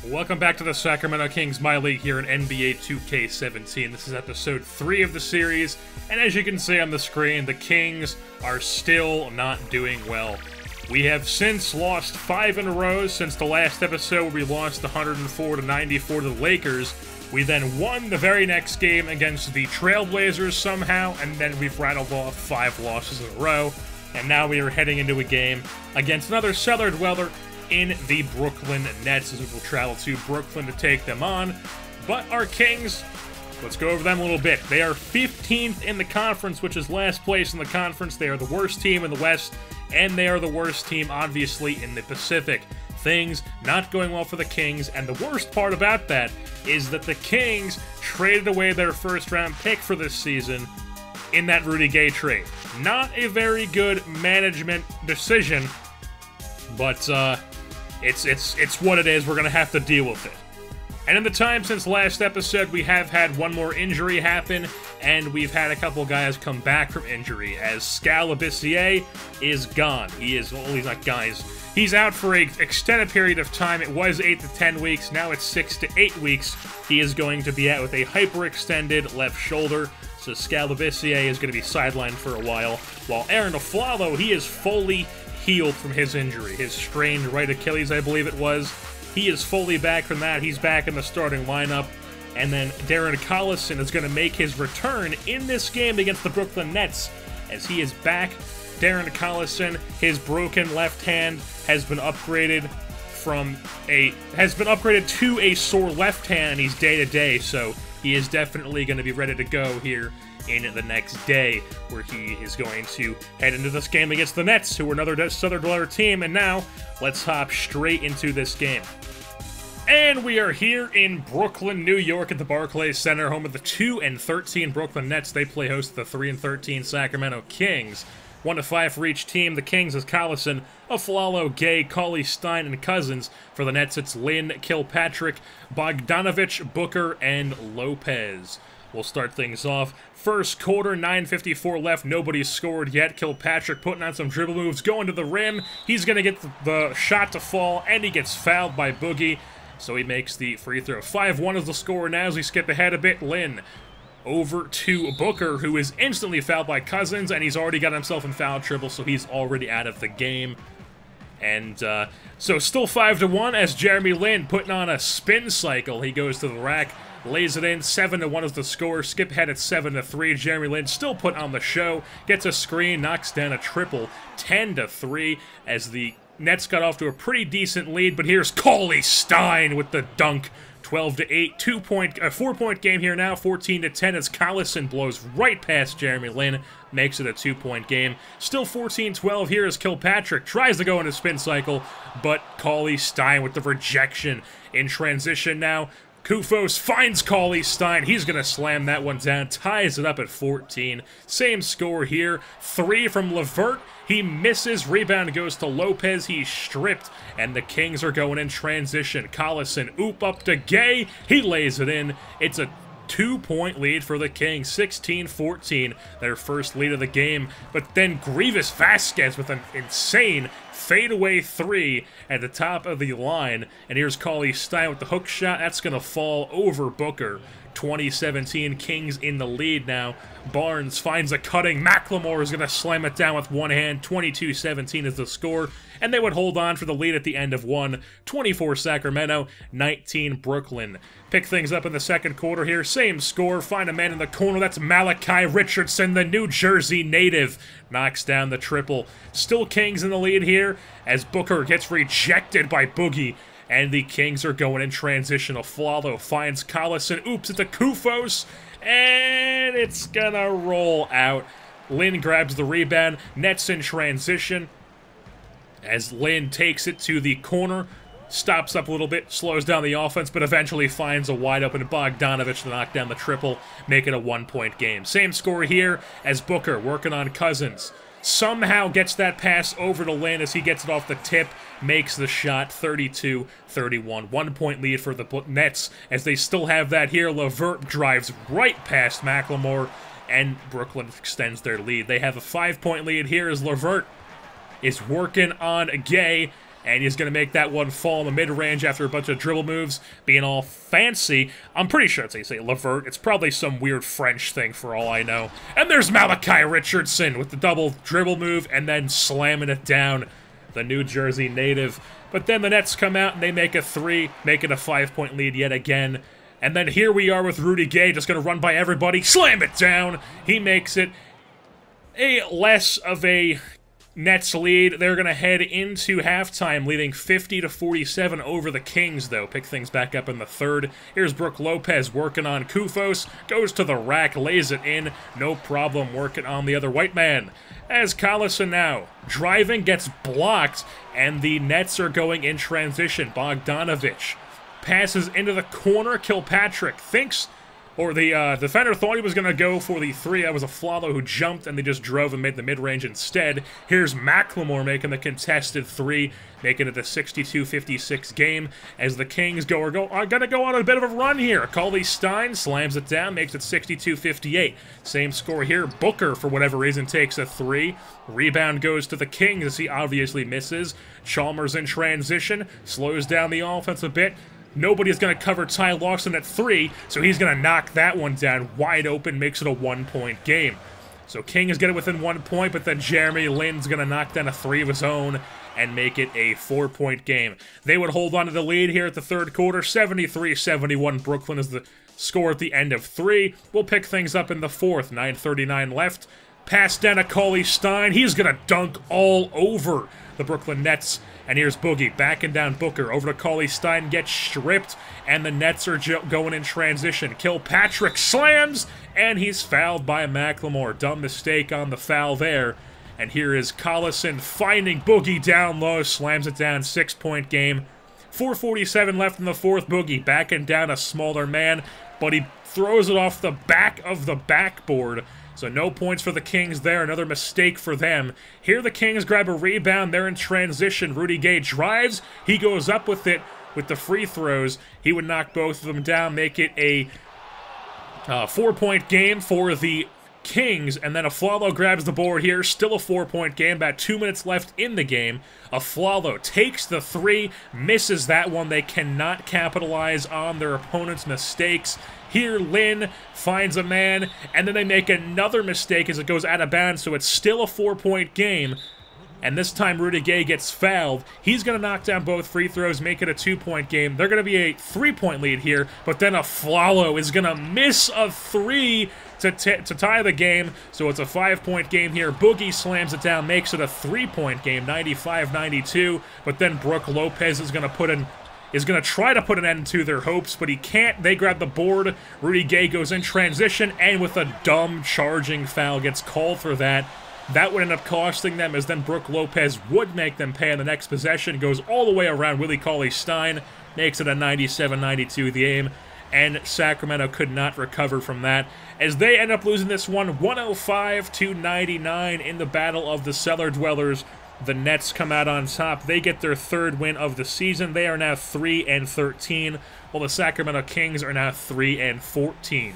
Welcome back to the Sacramento Kings MyLeague here in NBA 2K17. This is episode 3 of the series, and as you can see on the screen, the Kings are still not doing well. We have since lost 5 in a row since the last episode where we lost 104-94 to the Lakers. We then won the very next game against the Trailblazers somehow, and then we've rattled off 5 losses in a row. And now we are heading into a game against another cellar dweller in the Brooklyn Nets, as we will travel to Brooklyn to take them on. But our Kings, let's go over them a little bit. They are 15th in the conference, which is last place in the conference. They are the worst team in the West, and they are the worst team, obviously, in the Pacific. Things not going well for the Kings, and the worst part about that is that the Kings traded away their first-round pick for this season in that Rudy Gay trade. Not a very good management decision, but it's what it is. We're going to have to deal with it. And in the time since last episode, we have had one more injury happen, and we've had a couple guys come back from injury, as Scalabissier is gone. He's not guys. He's out for an extended period of time. It was 8 to 10 weeks. Now it's 6 to 8 weeks. He is going to be out with a hyperextended left shoulder. So Scalabissier is going to be sidelined for a while. While Aaron Aflalo, he is fully healed from his injury. His strained right Achilles, I believe it was. He is fully back from that. He's back in the starting lineup. And then Darren Collison is going to make his return in this game against the Brooklyn Nets, as he is back. Darren Collison, his broken left hand has been upgraded to a sore left hand, and he's day-to-day, so he is definitely going to be ready to go here in the next day, where he is going to head into this game against the Nets, who are another Southern Dweller team. And now, let's hop straight into this game. And we are here in Brooklyn, New York at the Barclays Center, home of the 2-13 Brooklyn Nets. They play host to the 3-13 Sacramento Kings. 1 to 5 for each team. The Kings is Collison, Aflalo, Gay, Cauley-Stein, and Cousins. For the Nets, it's Lynn, Kilpatrick, Bogdanovich, Booker, and Lopez. We'll start things off. First quarter, 9:54 left. Nobody's scored yet. Kilpatrick putting on some dribble moves, going to the rim. He's going to get the shot to fall, and he gets fouled by Boogie. So he makes the free throw. 5-1 is the score now as we skip ahead a bit. Lynn over to Booker, who is instantly fouled by Cousins, and he's already got himself in foul trouble, so he's already out of the game. And so still 5-1 as Jeremy Lin putting on a spin cycle. He goes to the rack, lays it in. 7-1 is the score. Skip ahead at 7-3. Jeremy Lin still put on the show. Gets a screen, knocks down a triple. 10-3 as the Nets got off to a pretty decent lead. But here's Cauley-Stein with the dunk. 12-8, 4-point game here now. 14-10 as Collison blows right past Jeremy Lin, makes it a 2-point game. Still 14-12 here as Kilpatrick tries to go into spin cycle, but Cauley-Stein with the rejection. In transition now, Kufos finds Cauley-Stein. He's going to slam that one down, ties it up at 14. Same score here. 3 from Levert. He misses. Rebound goes to Lopez. He's stripped, and the Kings are going in transition. Collison, oop up to Gay. He lays it in. It's a 2-point lead for the Kings. 16-14, their first lead of the game. But then Grievous Vasquez with an insane fadeaway 3 at the top of the line. And here's Cauley-Stein with the hook shot. That's going to fall over Booker. 2017 Kings in the lead now. Barnes finds a cutting. McLemore is going to slam it down with one hand. 22-17 is the score. And they would hold on for the lead at the end of one. 24 Sacramento, 19 Brooklyn. Pick things up in the second quarter here. Same score. Find a man in the corner. That's Malachi Richardson, the New Jersey native. Knocks down the triple. Still Kings in the lead here as Booker gets rejected by Boogie. And the Kings are going in transition. Aflalo finds Collison. Oops, it's a Kufos. And it's gonna roll out. Lynn grabs the rebound. Nets in transition as Lynn takes it to the corner. Stops up a little bit, slows down the offense, but eventually finds a wide-open Bogdanovich to knock down the triple, make it a 1-point game. Same score here as Booker working on Cousins. Somehow gets that pass over to Lynn as he gets it off the tip, makes the shot. 32-31. 1-point lead for the Nets as they still have that here. Levert drives right past McLemore, and Brooklyn extends their lead. They have a 5-point lead here as Levert is working on Gay. and he's going to make that one fall in the mid-range after a bunch of dribble moves, being all fancy. I'm pretty sure it's say Levert. It's probably some weird French thing for all I know. And there's Malachi Richardson with the double dribble move and then slamming it down, the New Jersey native. But then the Nets come out and they make a 3, make it a 5-point lead yet again. And then here we are with Rudy Gay, just going to run by everybody, slam it down. He makes it a less of a Nets lead. They're going to head into halftime, leading 50-47 over the Kings, though. Pick things back up in the third. Here's Brook Lopez working on Kufos. Goes to the rack, lays it in. No problem working on the other white man. As Collison now driving, gets blocked, and the Nets are going in transition. Bogdanovich passes into the corner. Kilpatrick thinks, or the defender thought he was going to go for the 3. That was a Flalo who jumped, and they just drove and made the mid-range instead. Here's McLemore making the contested 3, making it a 62-56 game, as the Kings are going to go on a bit of a run here. Cauley-Stein slams it down, makes it 62-58. Same score here. Booker, for whatever reason, takes a 3. Rebound goes to the Kings as he obviously misses. Chalmers in transition, slows down the offense a bit. Nobody's going to cover Ty Lawson at 3, so he's going to knock that one down wide open, makes it a 1-point game. So Kings get it within 1 point, but then Jeremy Lin's going to knock down a 3 of his own and make it a 4-point game. They would hold on to the lead here at the third quarter. 73-71 Brooklyn is the score at the end of 3. We'll pick things up in the fourth. 9:39 left. Pass down to Cauley-Stein. He's going to dunk all over the Brooklyn Nets. And here's Boogie, backing down Booker, over to Cauley-Stein, gets stripped, and the Nets are going in transition. Kilpatrick slams, and he's fouled by McLemore. Dumb mistake on the foul there. And here is Collison finding Boogie down low, slams it down, 6-point game. 4:47 left in the fourth. Boogie backing down a smaller man, but he throws it off the back of the backboard. So no points for the Kings there, another mistake for them. Here the Kings grab a rebound, they're in transition. Rudy Gay drives, he goes up with it with the free throws. He would knock both of them down, make it a 4-point game for the Kings, and then Aflalo grabs the board here. Still a 4-point game, about 2 minutes left in the game. Aflalo takes the 3, misses that one. They cannot capitalize on their opponent's mistakes. Here, Lin finds a man, and then they make another mistake as it goes out of bounds, so it's still a 4-point game. And this time, Rudy Gay gets fouled. He's going to knock down both free throws, make it a 2-point game. They're going to be a 3-point lead here, but then Aflalo is going to miss a 3 to tie the game, so it's a 5-point game here. Boogie slams it down, makes it a 3-point game, 95-92, but then Brook Lopez is going to try to put an end to their hopes, but he can't. They grab the board. Rudy Gay goes in transition, and with a dumb charging foul, gets called for that. That would end up costing them, as then Brook Lopez would make them pay on the next possession. Goes all the way around Willie Cauley-Stein, makes it a 97-92 game, and Sacramento could not recover from that, as they end up losing this one 105-99 in the Battle of the Cellar Dwellers. The Nets come out on top. They get their 3rd win of the season. They are now 3-13, while the Sacramento Kings are now 3-14.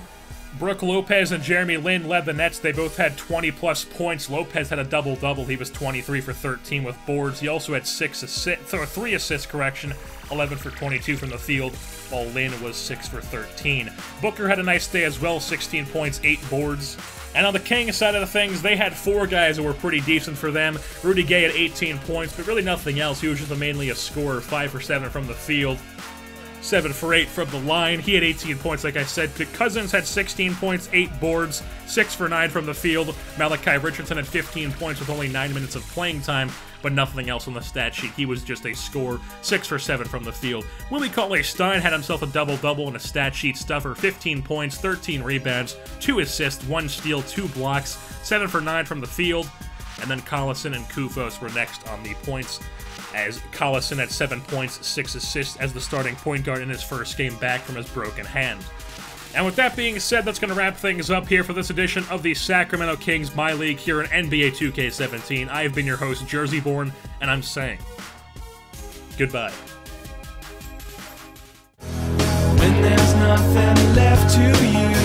Brook Lopez and Jeremy Lin led the Nets. They both had 20-plus points. Lopez had a double-double. He was 23 for 13 with boards. He also had 3 assists, 11 for 22 from the field, while Lin was 6 for 13. Booker had a nice day as well, 16 points, 8 boards. And on the Kings side of the things, they had 4 guys who were pretty decent for them. Rudy Gay had 18 points, but really nothing else. He was just mainly a scorer, 5 for 7 from the field, 7 for 8 from the line. He had 18 points, like I said. Cousins had 16 points, 8 boards, 6 for 9 from the field. Malachi Richardson had 15 points with only 9 minutes of playing time, but nothing else on the stat sheet. He was just a scorer, 6 for 7 from the field. Willie Cauley-Stein had himself a double-double and a stat sheet stuffer, 15 points, 13 rebounds, 2 assists, 1 steal, 2 blocks, 7 for 9 from the field. And then Collison and Kufos were next on the points, as Collison had 7 points, 6 assists as the starting point guard in his first game back from his broken hand. And with that being said, that's going to wrap things up here for this edition of the Sacramento Kings MyLeague here in NBA 2K17. I've been your host, Jerseyborn, and I'm saying goodbye. When there's nothing left to you.